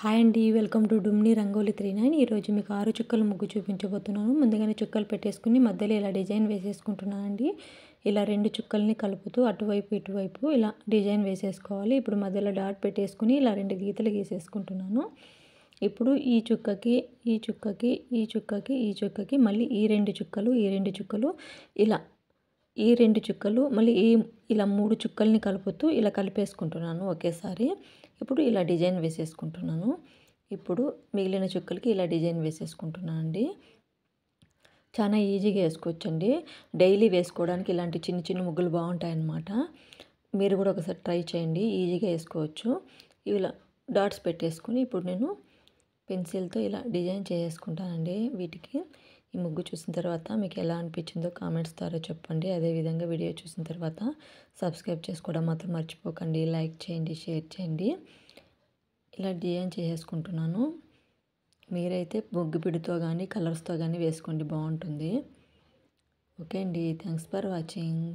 Hi అండి, welcome to డుమ్ని rangoli 39. ఈరోజు మీకు 6 చుక్కల ముగ్గు చూపించబోతున్నాను. ముందుగానే చుక్కలు పెట్టేసుకుని మధ్యలో ఇలా డిజైన్ వేసేసుకుంటున్నానండి. ఇలా 2 చుక్కల్ని కలుపుతూ అటువైపు ఇటువైపు ఇలా డిజైన్ వేసేసుకోవాలి. ఇప్పుడు మధ్యలో డాట్ పెట్టేసుకుని ఇలా 2 గీతలు గీసేసుకుంటున్నాను. ఇప్పుడు ఈ చుక్కకి ఈ చుక్కకి ఈ చుక్కకి ఈ చుక్కకి మళ్ళీ ఈ 2 చుక్కలు ఇలా ఈ 2 చుక్కలు మళ్ళీ ఇలా 3 చుక్కల్ని కలుపుతూ ఇలా కలిపేసుకుంటున్నాను ఒకేసారి. ఇప్పుడు ఇలా డిజైన్ వేసేసుకుంటున్నాను. ఇప్పుడు మిగిలిన చుక్కలకి ఇలా డిజైన్ వేసేసుకుంటున్నాను అండి. చాలా ఈజీగా వేసుకోవచ్చండి. డైలీ వేసుకోవడానికి ఇలాంటి చిన్న చిన్న ముగ్గులు బాగుంటాయన్నమాట. మీరు కూడా ఒకసారి ట్రై చేయండి, ఈజీగా వేసుకోవచ్చు. ఇలా డాట్స్ పెట్టేసుకుని ఇప్పుడు నేను పెన్సిల్తో ఇలా డిజైన్ చేసుకుంటానండి. వీటికి ఈ ముగ్గు చూసిన తర్వాత మీకు ఎలా అనిపించిందో కామెంట్స్ ద్వారా చెప్పండి. అదేవిధంగా వీడియో చూసిన తర్వాత సబ్స్క్రైబ్ చేసుకోవడం మాత్రం మర్చిపోకండి. లైక్ చేయండి, షేర్ చేయండి. ఇలా డిజైన్ చేసుకుంటున్నాను. మీరైతే ముగ్గు పిడితో కానీ కలర్స్తో కానీ వేసుకోండి, బాగుంటుంది. ఓకే అండి, థ్యాంక్స్ ఫర్ వాచింగ్.